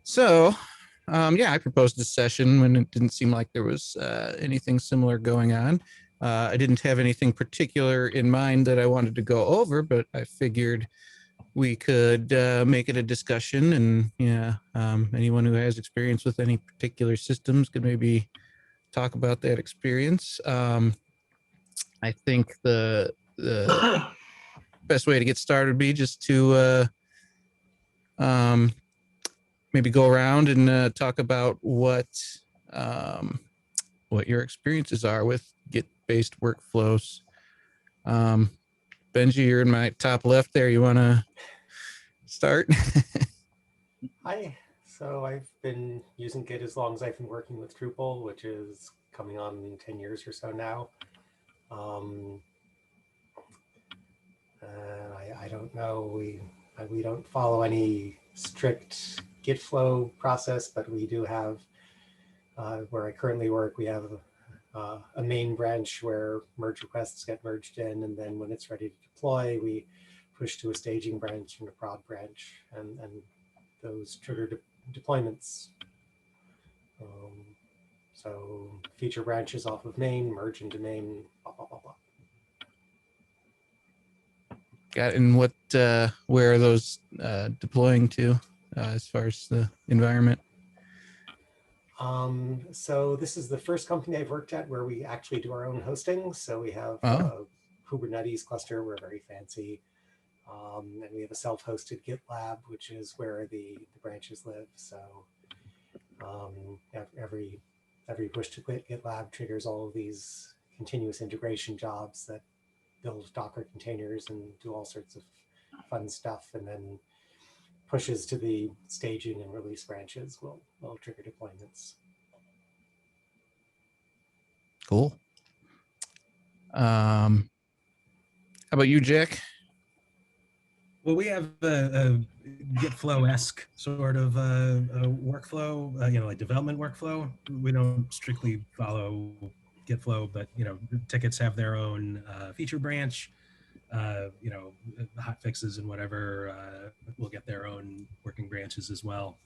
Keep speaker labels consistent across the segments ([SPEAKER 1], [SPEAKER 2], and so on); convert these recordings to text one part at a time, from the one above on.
[SPEAKER 1] So, yeah, I proposed a session when it didn't seem like there was anything similar going on. I didn't have anything particular in mind that I wanted to go over, but I figured we could make it a discussion, and yeah, anyone who has experience with any particular systems could maybe talk about that experience. I think the best way to get started would be just to um, maybe go around and talk about um, what your experiences are with Git-based workflows. Benji, you're in my top left there. You want to start?
[SPEAKER 2] Hi. So I've been using Git as long as I've been working with Drupal, which is coming on 10 years or so now. I don't know. We don't follow any strict Git flow process, but we do have, where I currently work, we have a main branch where merge requests get merged in, and then when it's ready to deploy, we push to a staging branch and a prod branch, and those trigger deployments. So feature branches off of main, merge into main, blah, blah, blah, blah.
[SPEAKER 1] Got it. And where are those deploying to as far as the environment?
[SPEAKER 2] So this is the first company I've worked at where we actually do our own hosting. So we have
[SPEAKER 1] Oh.
[SPEAKER 2] a Kubernetes cluster. We're very fancy. And we have a self-hosted GitLab, which is where the branches live. So every push to GitLab triggers all of these continuous integration jobs that build Docker containers and do all sorts of fun stuff, and then pushes to the staging and release branches will trigger deployments.
[SPEAKER 1] Cool. How about you, Jack?
[SPEAKER 3] Well, we have a Gitflow-esque sort of workflow, like development workflow. We don't strictly follow Gitflow, but tickets have their own feature branch. Hot fixes and whatever will get their own working branches as well.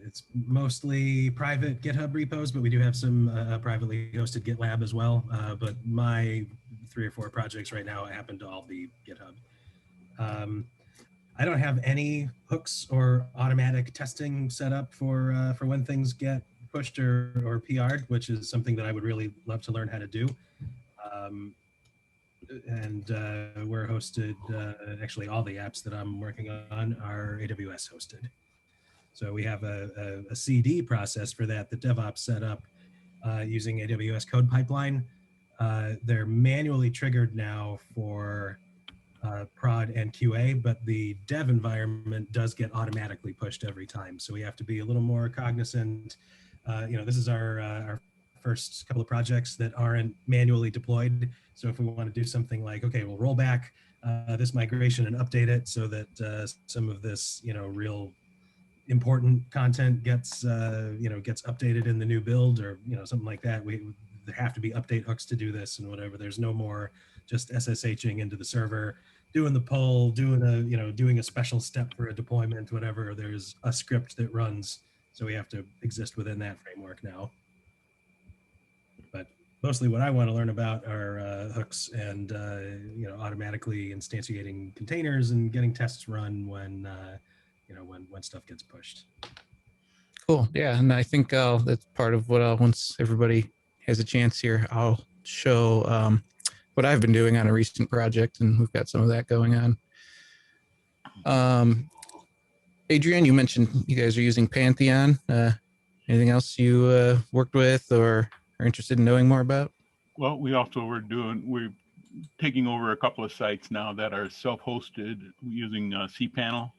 [SPEAKER 3] It's mostly private GitHub repos, but we do have some privately hosted GitLab as well. But my 3 or 4 projects right now happen to all be GitHub. I don't have any hooks or automatic testing set up for when things get pushed or PR'd, which is something that I would really love to learn how to do. And we're hosted, actually all the apps that I'm working on are AWS hosted. So we have a CD process for that DevOps set up using AWS code pipeline. They're manually triggered now for prod and QA, but the dev environment does get automatically pushed every time. So we have to be a little more cognizant. This is our first couple of projects that aren't manually deployed. So if we want to do something like, okay, we'll roll back this migration and update it so that some of this, real important content gets updated in the new build, or something like that. There have to be update hooks to do this and whatever. There's no more just SSHing into the server, doing the pull, doing a special step for a deployment, whatever. There's a script that runs, so we have to exist within that framework now. But mostly what I want to learn about are hooks and automatically instantiating containers and getting tests run when stuff gets pushed.
[SPEAKER 1] Cool. Yeah, and I think that's part of what once everybody has a chance here, I'll show what I've been doing on a recent project, and we've got some of that going on. Adrian, you mentioned you guys are using Pantheon. Anything else you worked with or are interested in knowing more about?
[SPEAKER 4] Well, we're taking over a couple of sites now that are self-hosted using cPanel.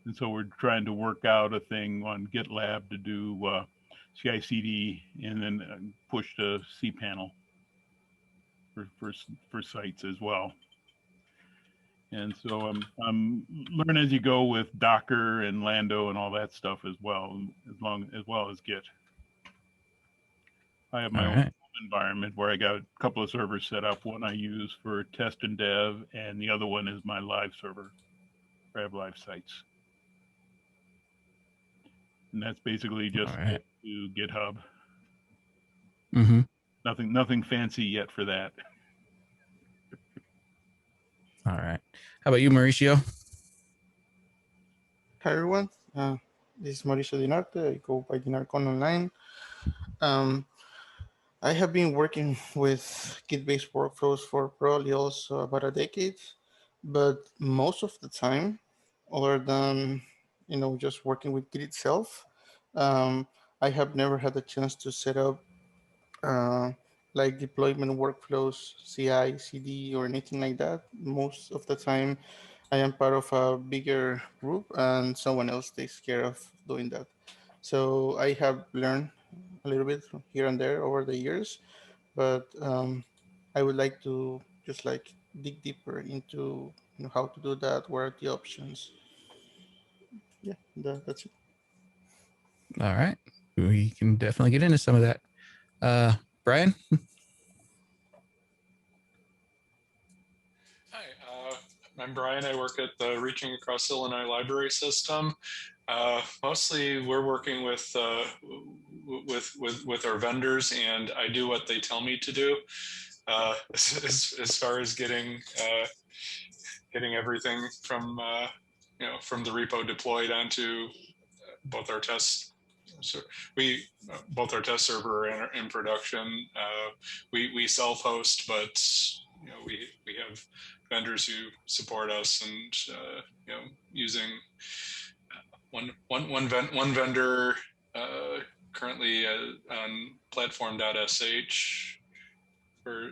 [SPEAKER 4] And so we're trying to work out a thing on GitLab to do CI/CD and then push to cPanel for sites as well. And so I'm learn as you go with Docker and Lando and all that stuff as well, as well as Git. I have my own environment where I got a couple of servers set up. One I use for test and dev, and the other one is my live server where I have live sites. And that's basically just
[SPEAKER 1] All right.
[SPEAKER 4] to GitHub.
[SPEAKER 1] Mm-hmm.
[SPEAKER 4] Nothing fancy yet for that.
[SPEAKER 1] All right. How about you, Mauricio?
[SPEAKER 5] Hi everyone, this is Mauricio Dinarte. I go by Dinarcon online. I have been working with Git-based workflows for probably also about a decade, but most of the time, other than just working with Git itself, I have never had the chance to set up like deployment workflows, CI, CD, or anything like that. Most of the time, I am part of a bigger group and someone else takes care of doing that. So I have learned a little bit from here and there over the years, but I would like to just like dig deeper into how to do that, what are the options. Yeah, that's it.
[SPEAKER 1] All right. We can definitely get into some of that. Brian?
[SPEAKER 6] Hi, I'm Brian. I work at the Reaching Across Illinois Library System. Mostly, we're working with our vendors, and I do what they tell me to do. As far as getting everything from from the repo deployed onto both our tests. So both our test server and in production. We self-host, but we have vendors who support us, and using one vendor currently on platform.sh for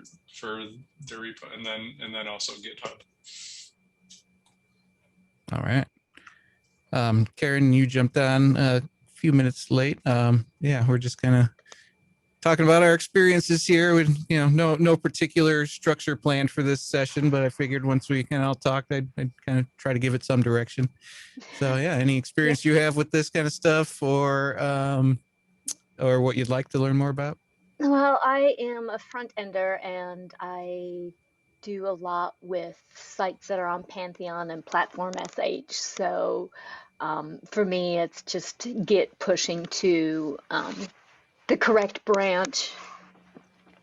[SPEAKER 6] the repo, and then also GitHub.
[SPEAKER 1] All right. Karen, you jumped on a few minutes late. Yeah, we're just kind of talking about our experiences here with, no particular structure planned for this session, but I figured once we kind of all talked, I'd kind of try to give it some direction. So yeah, any experience you have with this kind of stuff, or what you'd like to learn more about?
[SPEAKER 7] Well, I am a front ender, and I do a lot with sites that are on Pantheon and Platform SH. So for me, it's just Git pushing to the correct branch,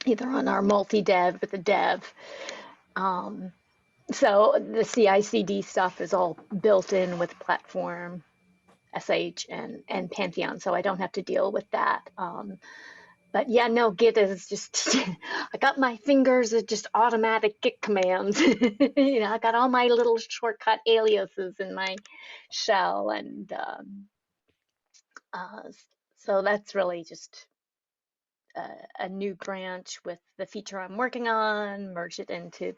[SPEAKER 7] either on our multi-dev with the dev. So the CI/CD stuff is all built in with Platform SH and Pantheon, so I don't have to deal with that. But yeah, no, Git is just, I got my fingers at just automatic Git commands. I got all my little shortcut aliases in my shell. And so that's really just a new branch with the feature I'm working on, merge it into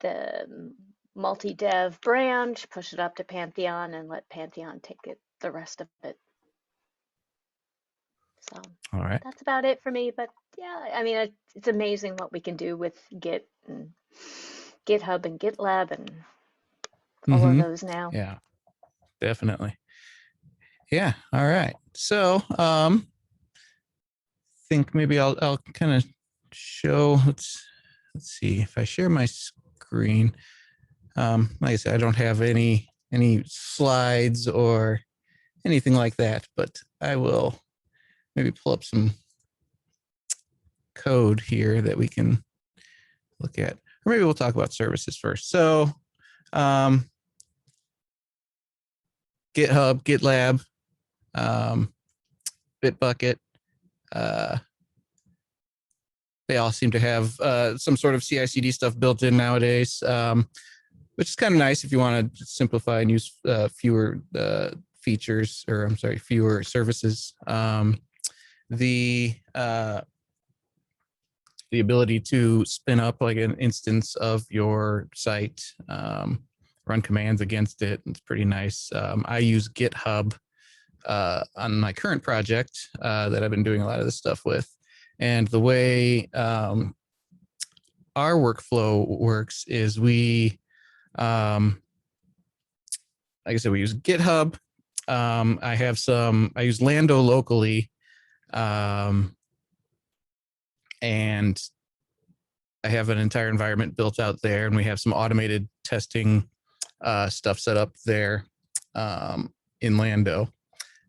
[SPEAKER 7] the multi-dev branch, push it up to Pantheon, and let Pantheon take the rest of it. So
[SPEAKER 1] All right.
[SPEAKER 7] that's about it for me. But yeah, I mean, it's amazing what we can do with Git and GitHub and GitLab and all of those now.
[SPEAKER 1] Yeah, definitely. Yeah. All right. So think maybe I'll kind of show, let's see if I share my screen. Like I said, I don't have any slides or anything like that, but I will maybe pull up some code here that we can look at. Or maybe we'll talk about services first. So GitHub, GitLab, Bitbucket, they all seem to have some sort of CI/CD stuff built in nowadays, which is kind of nice if you want to simplify and use fewer features, or I'm sorry, fewer services. The ability to spin up like an instance of your site, run commands against it, it's pretty nice. I use GitHub on my current project that I've been doing a lot of this stuff with. And the way our workflow works is we, like I said, we use GitHub. I use Lando locally. And I have an entire environment built out there, and we have some automated testing stuff set up there in Lando.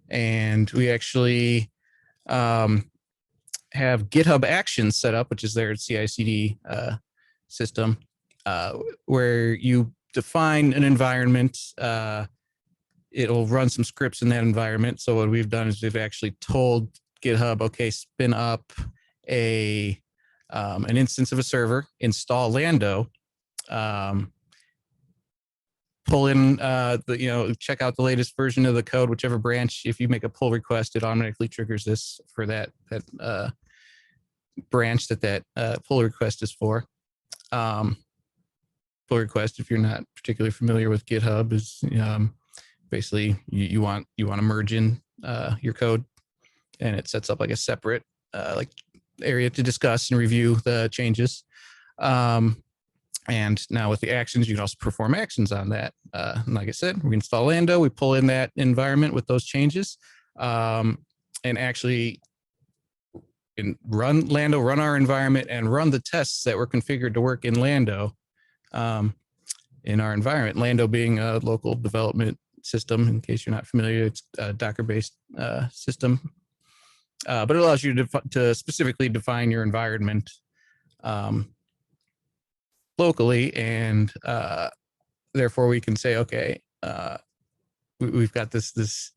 [SPEAKER 1] and we actually have GitHub Actions set up, which is their CI/CD system, where you define an environment. It'll run some scripts in that environment. So what we've done is we've actually told GitHub, okay, spin up an instance of a server, install Lando, pull in check out the latest version of the code, whichever branch. If you make a pull request, it automatically triggers this for that branch that pull request is for. Pull request, if you're not particularly familiar with GitHub, is basically you want to merge in your code, and it sets up like a separate area to discuss and review the changes. And now with the actions, you can also perform actions on that. And like I said, we install Lando, we pull in that environment with those changes, and actually run Lando, run our environment, and run the tests that were configured to work in Lando in our environment. Lando being a local development system, in case you're not familiar, it's a Docker-based system, but it allows you to specifically define your environment locally, and therefore we can say, okay, we've got this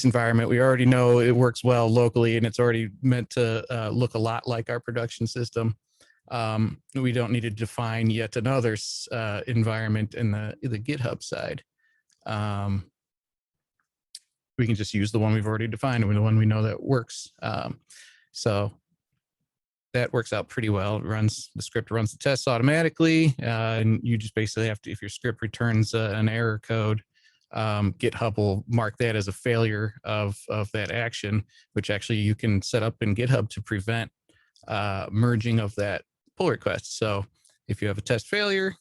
[SPEAKER 1] environment. We already know it works well locally, and it's already meant to look a lot like our production system. We don't need to define yet another environment in the GitHub side. We can just use the one we've already defined, and the one we know that works. So that works out pretty well. The script runs the tests automatically, and you just basically have to, if your script returns an error code, GitHub will mark that as a failure of that action, which actually you can set up in GitHub to prevent merging of that pull request. So if you have a test failure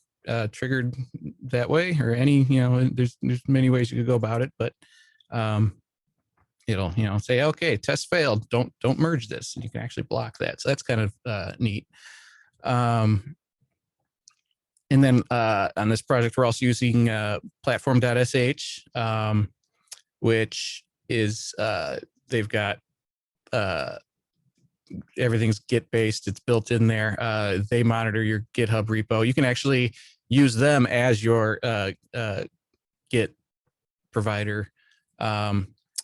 [SPEAKER 1] triggered that way, or any, there's many ways you could go about it, but it'll say, okay, test failed, don't merge this, and you can actually block that. So that's kind of neat. And then on this project, we're also using platform.sh, which is they've got everything's Git-based. It's built in there. They monitor your GitHub repo. You can actually use them as your Git provider.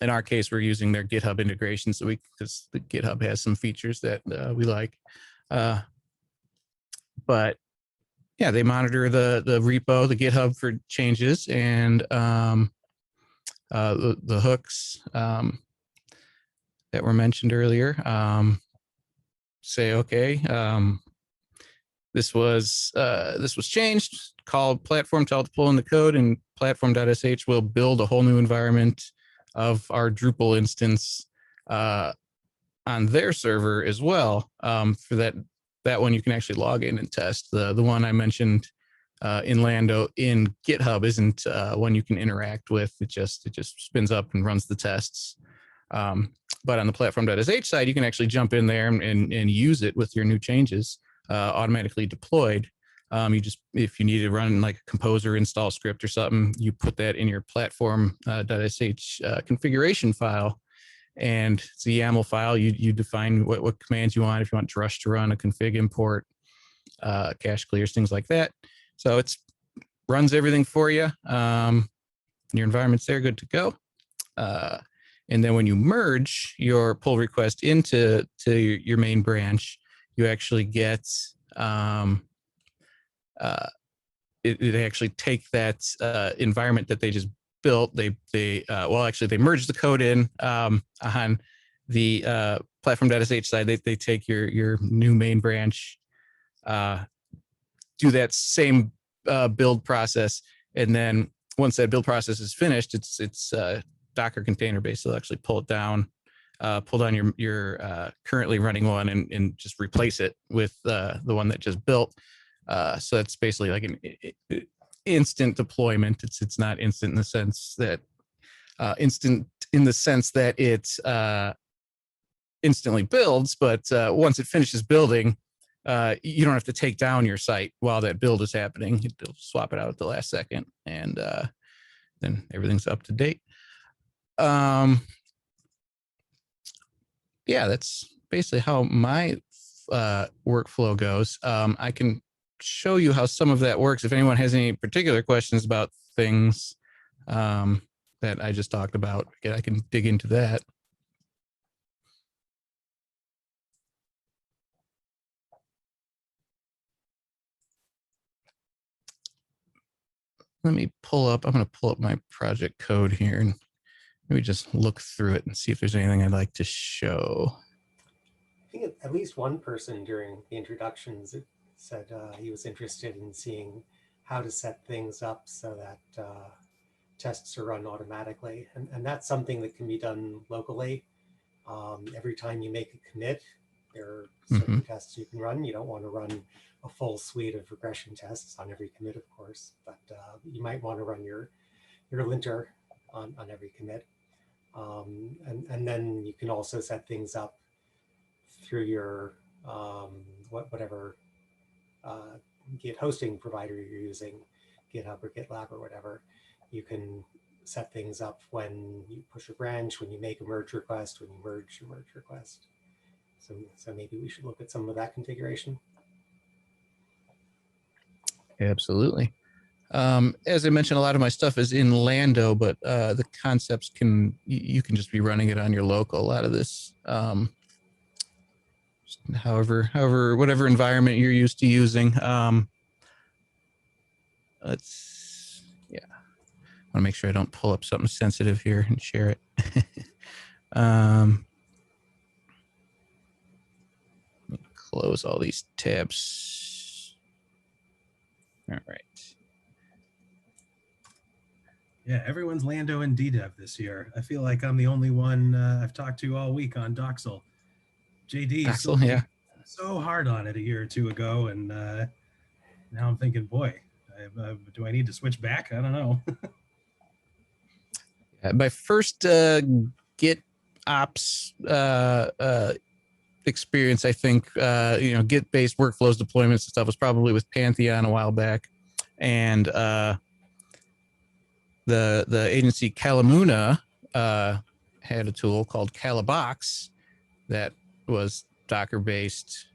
[SPEAKER 1] In our case, we're using their GitHub integration, because the GitHub has some features that we like. But yeah, they monitor the repo, the GitHub for changes, and the hooks that were mentioned earlier. Say, okay, this was changed. Call platform, tell it to pull in the code, and platform.sh will build a whole new environment of our Drupal instance on their server as well. For that one, you can actually log in and test. The one I mentioned in Lando in GitHub isn't one you can interact with. It just spins up and runs the tests. But on the platform.sh side, you can actually jump in there and use it with your new changes automatically deployed. If you need to run like a composer install script or something, you put that in your platform.sh configuration file, and it's a YAML file. You define what commands you want. If you want Drush to run, a config import, cache clears, things like that. So it runs everything for you. Your environment's there, good to go. And then when you merge your pull request into your main branch, you actually get it actually take that environment that they just built. They merge the code in on the platform.sh side. They take your new main branch, do that same build process, and then once that build process is finished, it's Docker container based. So they'll actually pull down your currently running one and just replace it with the one that just built. So that's basically like an instant deployment. It's not instant in the sense that it instantly builds, but once it finishes building, you don't have to take down your site while that build is happening. It'll swap it out at the last second, and then everything's up to date. yeah, that's basically how my workflow goes. I can show you how some of that works if anyone has any particular questions about things that I just talked about. I can dig into that. Let me pull up, I'm going to pull up my project code here and maybe just look through it and see if there's anything I'd like to show.
[SPEAKER 2] I think at least one person during the introductions said he was interested in seeing how to set things up so that tests are run automatically. And that's something that can be done locally. Every time you make a commit, there are certain tests you can run. You don't want to run a full suite of regression tests on every commit, of course, but you might want to run your linter on every commit. And then you can also set things up through your whatever Git hosting provider you're using, GitHub or GitLab or whatever. You can set things up when you push a branch, when you make a merge request, when you merge your merge request. So maybe we should look at some of that configuration.
[SPEAKER 1] Absolutely. As I mentioned, a lot of my stuff is in Lando, but the concepts you can just be running it on your local. A lot of this, whatever environment you're used to using. I want to make sure I don't pull up something sensitive here and share it. Let me close all these tabs. All right.
[SPEAKER 3] Yeah, everyone's Lando and DDEV this year. I feel like I'm the only one I've talked to all week on Doxel. JD
[SPEAKER 1] Doxel, yeah.
[SPEAKER 3] So hard on it a year or two ago, and now I'm thinking, boy, do I need to switch back? I don't know.
[SPEAKER 1] My first Git ops experience, I think, Git-based workflows deployments and stuff was probably with Pantheon a while back, and the agency Calamuna had a tool called Calabox that was Docker-based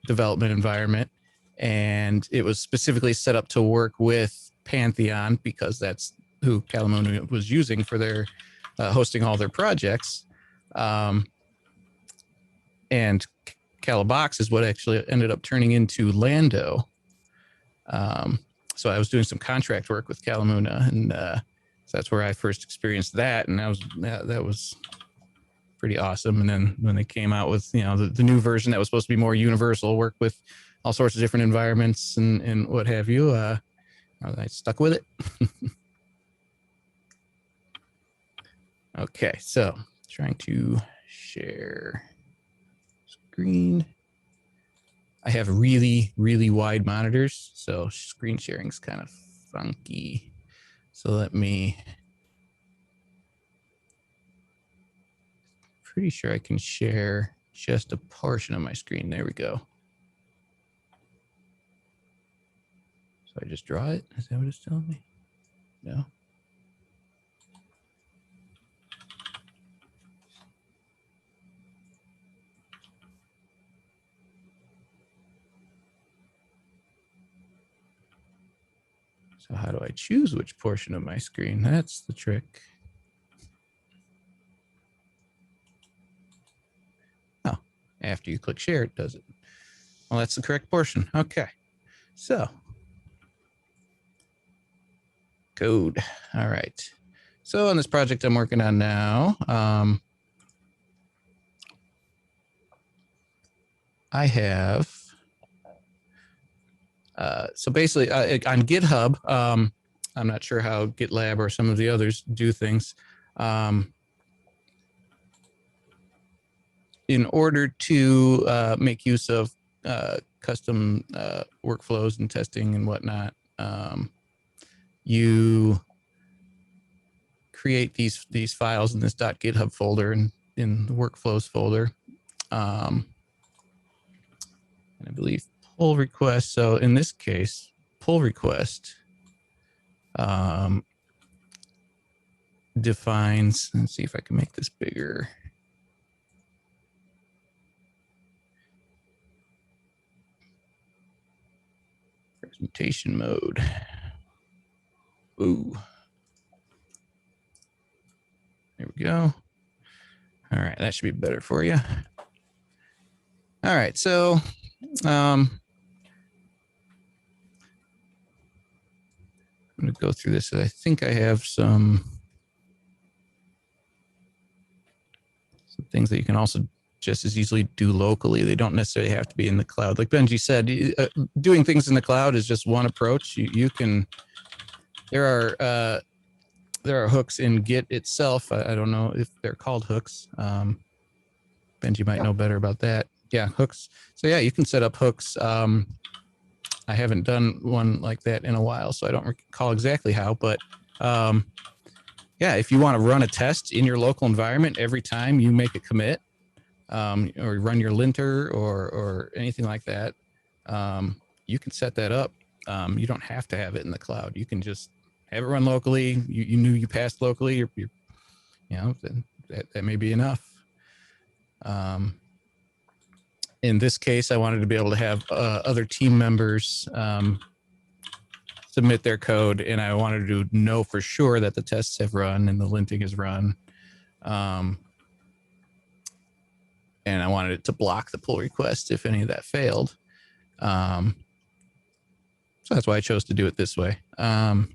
[SPEAKER 1] development environment, and it was specifically set up to work with Pantheon because that's who Calamuna was using for their hosting all their projects. And Calabox is what actually ended up turning into Lando. So I was doing some contract work with Calamuna, and so that's where I first experienced that, and that was pretty awesome. And then when they came out with the new version that was supposed to be more universal, work with all sorts of different environments and what have you, I stuck with it. Okay, so trying to share screen. I have really, really wide monitors, so screen sharing is kind of funky. So let me, pretty sure I can share just a portion of my screen. There we go. So I just draw it? Is that what it's telling me? No. So how do I choose which portion of my screen? That's the trick. Oh, after you click share, it does it. Well, that's the correct portion. Okay. So code. All right. So on this project I'm working on now, I have, so basically on GitHub, I'm not sure how GitLab or some of the others do things. In order to make use of custom workflows and testing and whatnot, you create these files in this .github folder and in the workflows folder. And I believe pull request. So in this case, pull request defines, let's see if I can make this bigger. Presentation mode. Ooh. There we go. All right, that should be better for you. All right, so I'm going to go through this. I think I have some things that you can also just as easily do locally. They don't necessarily have to be in the cloud. Like Benji said, doing things in the cloud is just one approach. You can, there are hooks in Git itself. I don't know if they're called hooks. Benji might know better about that. Yeah, hooks. So yeah, you can set up hooks. I haven't done one like that in a while, so I don't recall exactly how, but yeah, if you want to run a test in your local environment every time you make a commit, or run your linter or anything like that, you can set that up. You don't have to have it in the cloud. You can just have it run locally. You knew you passed locally. You know, that may be enough. In this case, I wanted to be able to have other team members submit their code, and I wanted to know for sure that the tests have run and the linting is run. And I wanted it to block the pull request if any of that failed. So that's why I chose to do it this way. So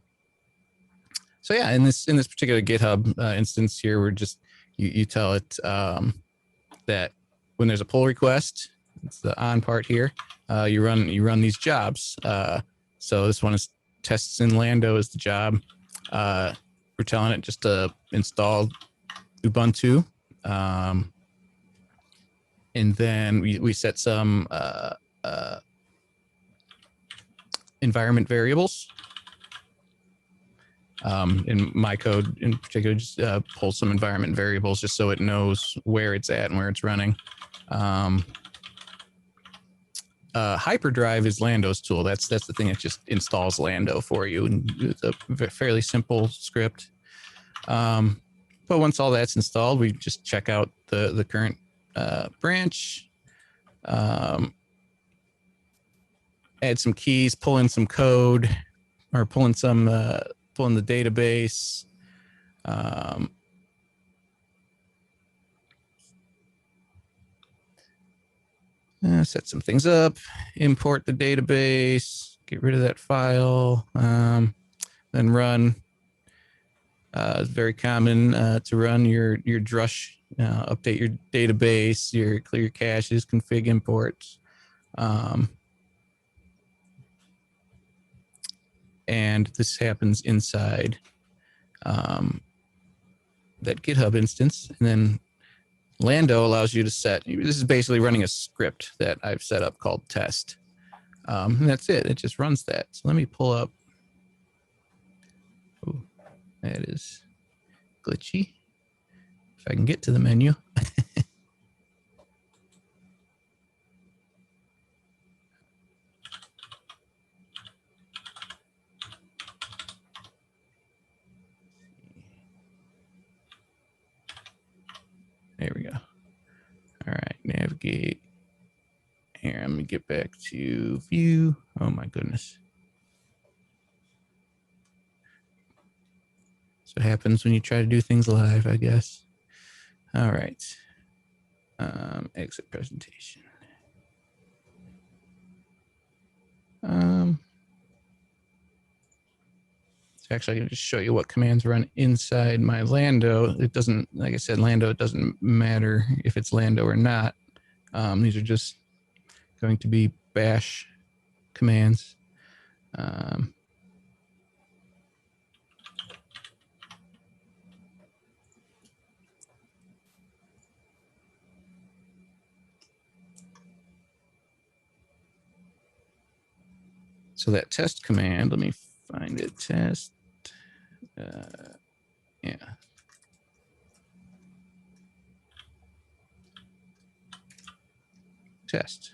[SPEAKER 1] yeah, in this particular GitHub instance here, we're just you tell it that when there's a pull request, it's the on part here. You run these jobs. So this one is tests in Lando is the job. We're telling it just to install Ubuntu. And then we set some environment variables. In my code in particular, just pull some environment variables just so it knows where it's at and where it's running. Hyperdrive is Lando's tool. That's the thing that just installs Lando for you, and it's a fairly simple script. But once all that's installed, we just check out the current branch, add some keys, pull in some code, or pull in the database. Set some things up, import the database, get rid of that file, then run. It's very common to run your drush, update your database, your clear caches, config imports. And this happens inside that GitHub instance. And then Lando allows you to set, this is basically running a script that I've set up called test. And that's it. It just runs that. So let me pull up. Oh, that is glitchy. If I can get to the menu. There we go. All right, navigate. Here, let me get back to view. Oh my goodness. So it happens when you try to do things live, I guess. All right. Exit presentation. So actually, I can just show you what commands run inside my Lando. It doesn't, like I said, Lando, it doesn't matter if it's Lando or not. These are just going to be bash commands. So that test command, let me find it, test. Yeah. Test.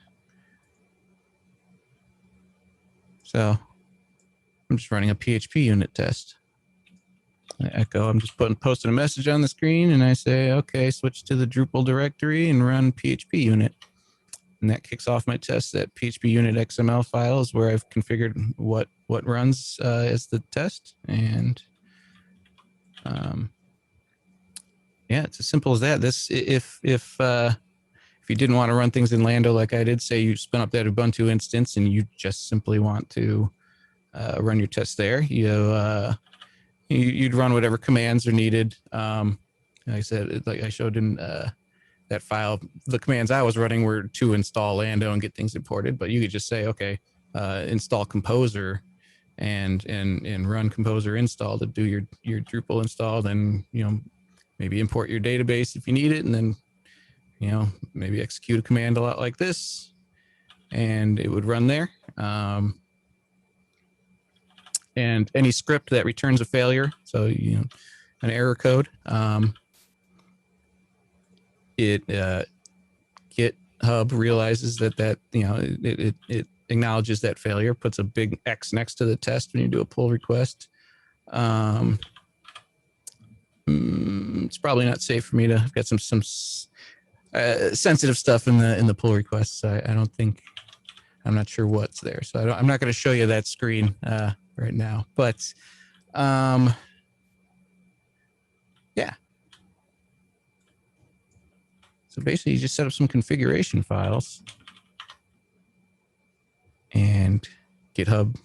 [SPEAKER 1] So I'm just running a PHP unit test. echo. I'm just posting a message on the screen, and I say, okay, switch to the Drupal directory and run PHP unit. And that kicks off my test. That PHP unit XML file is where I've configured what runs as the test. And yeah, it's as simple as that. This, if you didn't want to run things in Lando like I did, say you spin up that Ubuntu instance and you just simply want to run your test there, you'd run whatever commands are needed. Like I said, like I showed in that file, the commands I was running were to install Lando and get things imported, but you could just say, okay, install Composer and run Composer install to do your Drupal install. Then, maybe import your database if you need it, and then, maybe execute a command a lot like this, and it would run there. And any script that returns a failure, so an error code, GitHub realizes that it acknowledges that failure, puts a big X next to the test when you do a pull request. It's probably not safe for me to. I've got some sensitive stuff in the pull requests. I don't think. I'm not sure what's there, so I'm not going to show you that screen right now. But yeah. So basically, you just set up some configuration files, and GitHub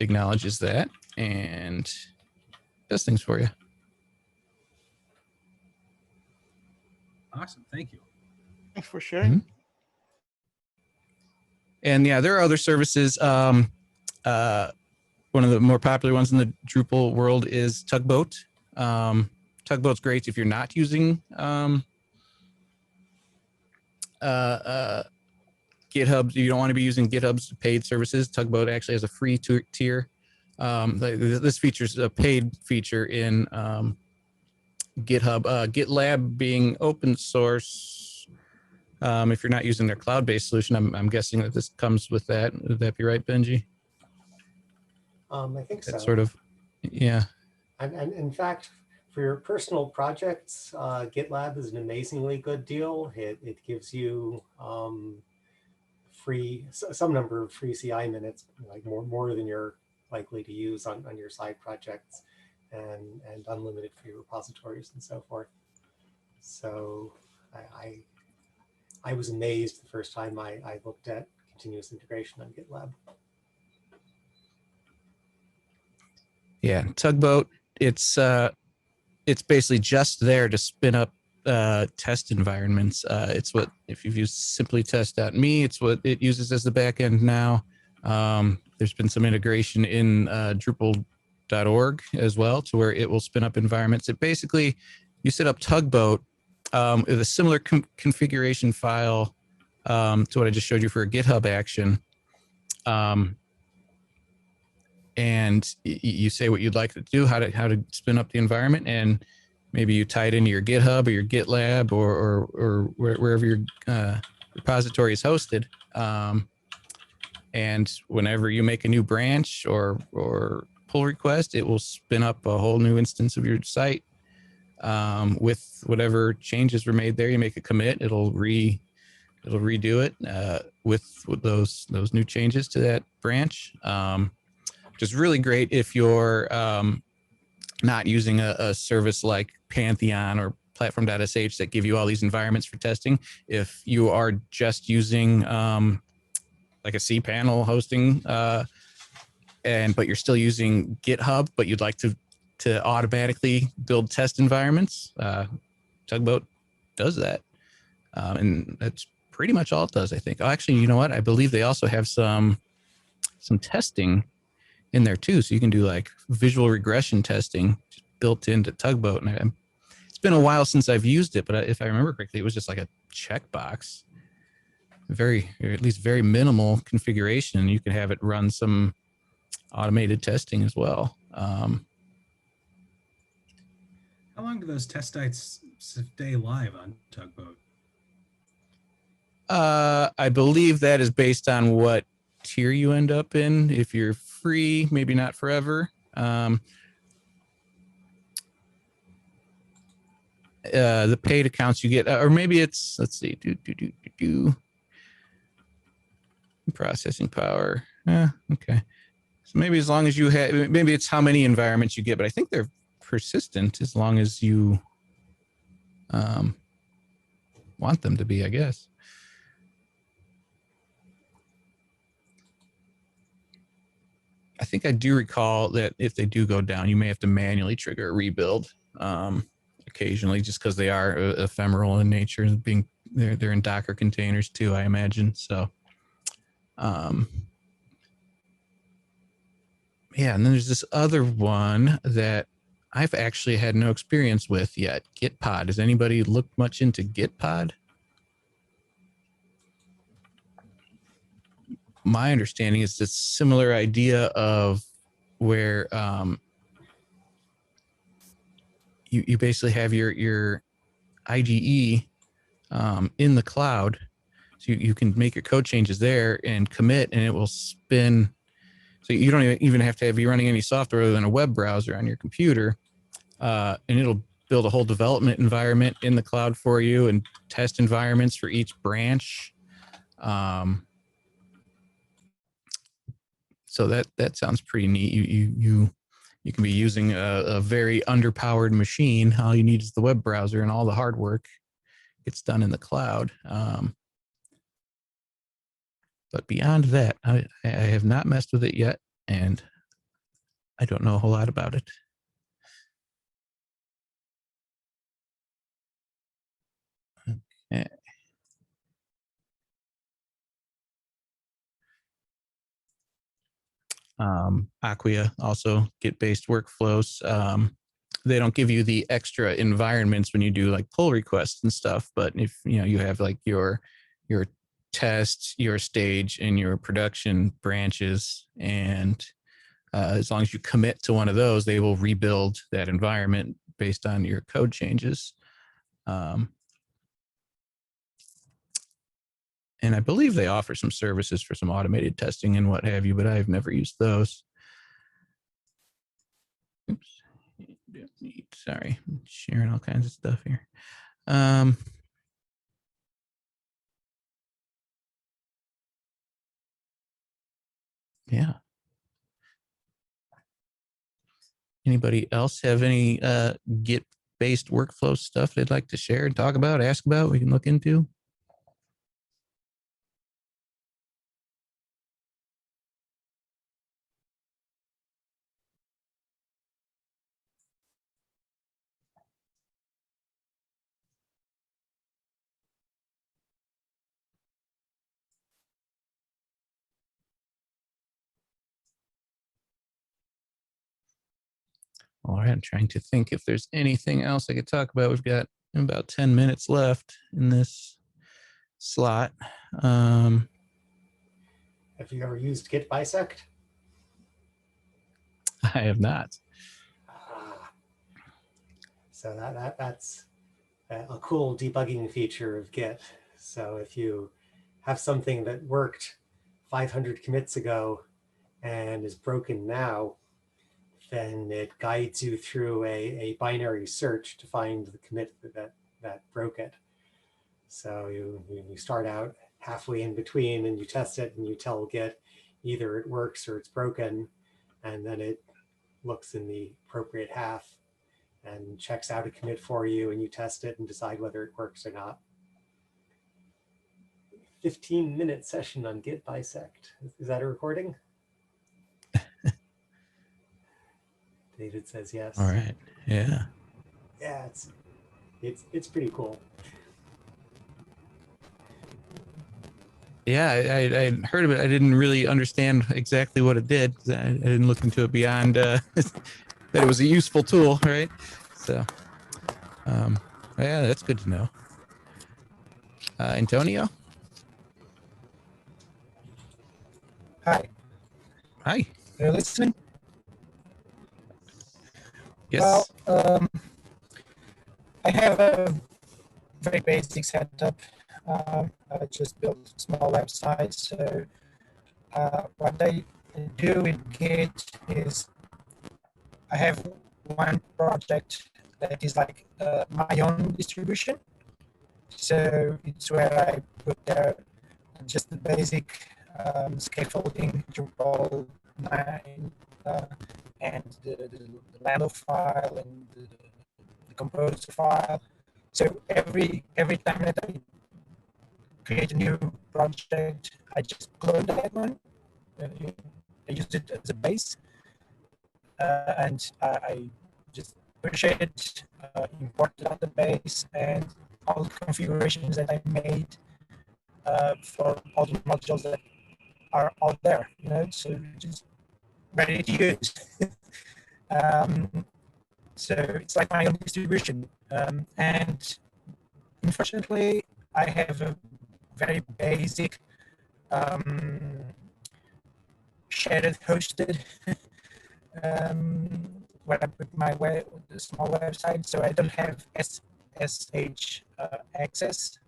[SPEAKER 1] acknowledges that and does things for you.
[SPEAKER 3] Awesome, thank you.
[SPEAKER 5] Thanks for sharing.
[SPEAKER 1] Mm-hmm. And yeah, there are other services. One of the more popular ones in the Drupal world is Tugboat. Tugboat's great if you're not using GitHub. You don't want to be using GitHub's paid services. Tugboat actually has a free tier. This feature's a paid feature in GitHub. GitLab being open source. If you're not using their cloud-based solution, I'm guessing that this comes with that. Would that be right, Benji?
[SPEAKER 2] I think so.
[SPEAKER 1] That sort of, yeah.
[SPEAKER 2] And in fact, for your personal projects, GitLab is an amazingly good deal. It gives you some number of free CI minutes, like more than you're likely to use on your side projects, and unlimited free repositories and so forth. So I was amazed the first time I looked at continuous integration on GitLab.
[SPEAKER 1] Yeah, Tugboat, it's basically just there to spin up test environments. It's what, if you've used simplytest.me, it's what it uses as the backend now. There's been some integration in Drupal.org as well, to where it will spin up environments. It basically, you set up Tugboat with a similar configuration file to what I just showed you for a GitHub action. And you say what you'd like to do, how to spin up the environment, and maybe you tie it into your GitHub or your GitLab or wherever your repository is hosted. And whenever you make a new branch or pull request, it will spin up a whole new instance of your site with whatever changes were made there. You make a commit, it'll redo it with those new changes to that branch. Which is really great if you're not using a service like Pantheon or platform.sh that give you all these environments for testing. If you are just using like a cPanel hosting, but you're still using GitHub, but you'd like to automatically build test environments, Tugboat does that. And that's pretty much all it does, I think. Oh, actually, you know what? I believe they also have some testing in there too, so you can do like visual regression testing built into Tugboat. And it's been a while since I've used it, but if I remember correctly, it was just like a checkbox, or at least very minimal configuration. You can have it run some automated testing as well.
[SPEAKER 3] How long do those test sites stay live on Tugboat?
[SPEAKER 1] I believe that is based on what tier you end up in. If you're free, maybe not forever. the paid accounts you get, or maybe it's, let's see, processing power. Okay. So maybe as long as you have, maybe it's how many environments you get, but I think they're persistent as long as you want them to be, I guess. I think I do recall that if they do go down, you may have to manually trigger a rebuild occasionally, just because they are ephemeral in nature, being they're in Docker containers too, I imagine. So, yeah, and then there's this other one that I've actually had no experience with yet. Gitpod. Has anybody looked much into Gitpod? My understanding is this similar idea of where you basically have your IDE in the cloud, so you can make your code changes there and commit, and it will spin. So you don't even have to be running any software other than a web browser on your computer, and it'll build a whole development environment in the cloud for you and test environments for each branch. So that sounds pretty neat. You can be using a very underpowered machine. All you need is the web browser, and all the hard work gets done in the cloud. But beyond that, I have not messed with it yet, and I don't know a whole lot about it. Okay. Acquia, also Git-based workflows. They don't give you the extra environments when you do like pull requests and stuff, but if you have like your test, your stage, and your production branches, and as long as you commit to one of those, they will rebuild that environment based on your code changes. And I believe they offer some services for some automated testing and what have you, but I've never used those. Oops. Sorry, I'm sharing all kinds of stuff here. Yeah. Anybody else have any Git-based workflow stuff they'd like to share and talk about, ask about, we can look into? All right, I'm trying to think if there's anything else I could talk about. We've got about 10 minutes left in this slot.
[SPEAKER 2] Have you ever used Git bisect?
[SPEAKER 1] I have not.
[SPEAKER 2] So that's a cool debugging feature of Git. So if you have something that worked 500 commits ago and is broken now, then it guides you through a binary search to find the commit that broke it. So you start out halfway in between and you test it and you tell Git either it works or it's broken, and then it looks in the appropriate half and checks out a commit for you, and you test it and decide whether it works or not. 15-minute session on Git bisect. Is that a recording? David says yes.
[SPEAKER 1] All right. Yeah.
[SPEAKER 2] Yeah, it's pretty cool.
[SPEAKER 1] Yeah, I heard of it. I didn't really understand exactly what it did. I didn't look into it beyond that it was a useful tool, right? So, yeah, that's good to know. Antonio?
[SPEAKER 8] Hi.
[SPEAKER 1] Hi.
[SPEAKER 8] Are you listening?
[SPEAKER 1] Yes.
[SPEAKER 8] Well, I have a very basic setup. I just built small websites. So what I do with Git is I have one project that is like my own distribution. So it's where I put there just the basic scaffolding, Drupal 9, and the Lando file and the composer file. So every time that I create a new project, I just clone that one. I use it as a base, and I just push it, import the database, and all the configurations that I made for all the modules that are out there, so just ready to use. So it's like my own distribution. And unfortunately, I have a very basic shared hosted where I put my small website, so I don't have SSH access.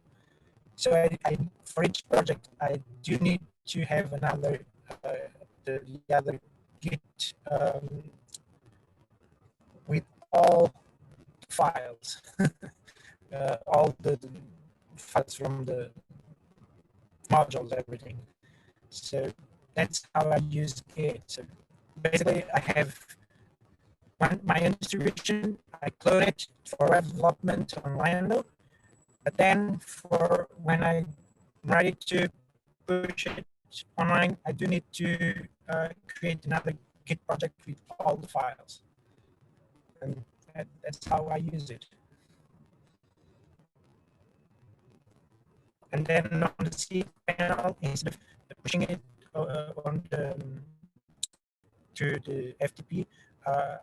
[SPEAKER 8] So I for each project, I do need to have another the other Git with all files, all the files from the modules, everything. So that's how I use Git. So basically, I have my own distribution. I clone it for web development on Lando, but then for when I'm ready to push it online, I do need to create another Git project with all the files. And that's how I use it. And then on the cPanel, instead of pushing it on to the FTP,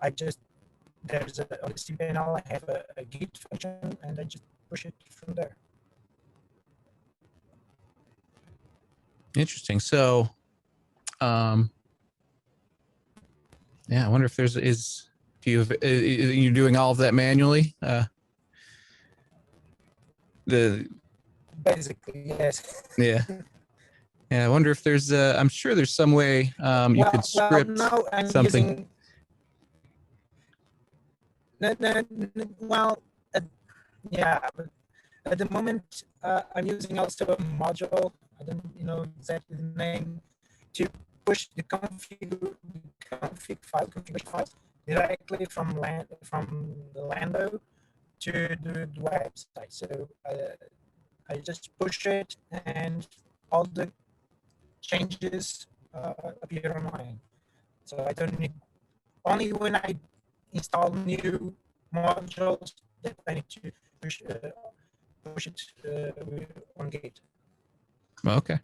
[SPEAKER 8] I just there's on the cPanel I have a Git function, and I just push it from there.
[SPEAKER 1] Interesting. So, yeah, I wonder if you're doing all of that manually?
[SPEAKER 8] Basically, yes.
[SPEAKER 1] Yeah. Yeah, I wonder if there's I'm sure there's some way you could script
[SPEAKER 8] no, I'm
[SPEAKER 1] something.
[SPEAKER 8] Yeah, but at the moment I'm using also a module, I don't know exactly the name, to push the configuration files directly from the Lando to the website. So I just push it, and all the changes appear online. So I don't need, only when I install new modules that I need to push it on Git.
[SPEAKER 1] Okay.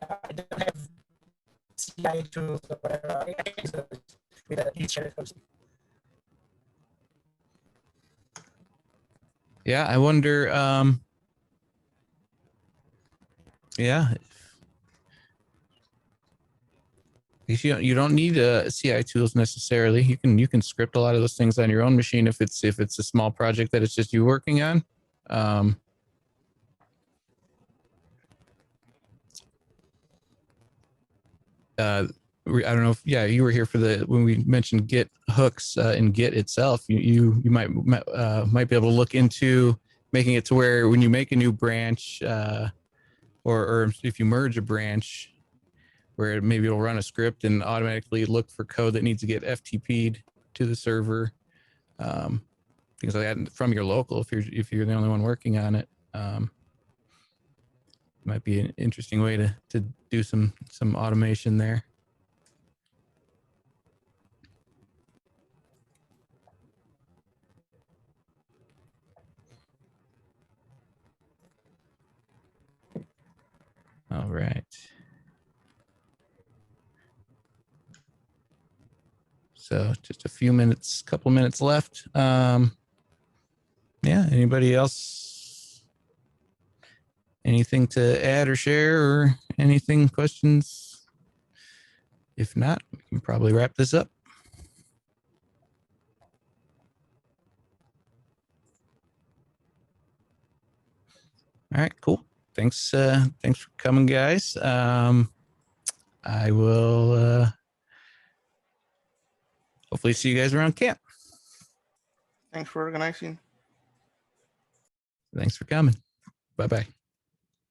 [SPEAKER 8] I don't have CI tools or whatever. I use those with each shared hosting.
[SPEAKER 1] Yeah, I wonder. Yeah, you don't need CI tools necessarily. You can script a lot of those things on your own machine if it's a small project that it's just you working on. I don't know if you were here for when we mentioned Git hooks in Git itself. You might be able to look into making it to where when you make a new branch or if you merge a branch, where maybe it'll run a script and automatically look for code that needs to get FTP'd to the server, things like that from your local. If you're the only one working on it, might be an interesting way to do some automation there. All right. So just a couple minutes left. Yeah, anybody else? Anything to add or share or anything, questions? If not, we can probably wrap this up. All right, cool. Thanks for coming, guys. I will hopefully see you guys around camp.
[SPEAKER 5] Thanks for organizing.
[SPEAKER 1] Thanks for coming. Bye-bye.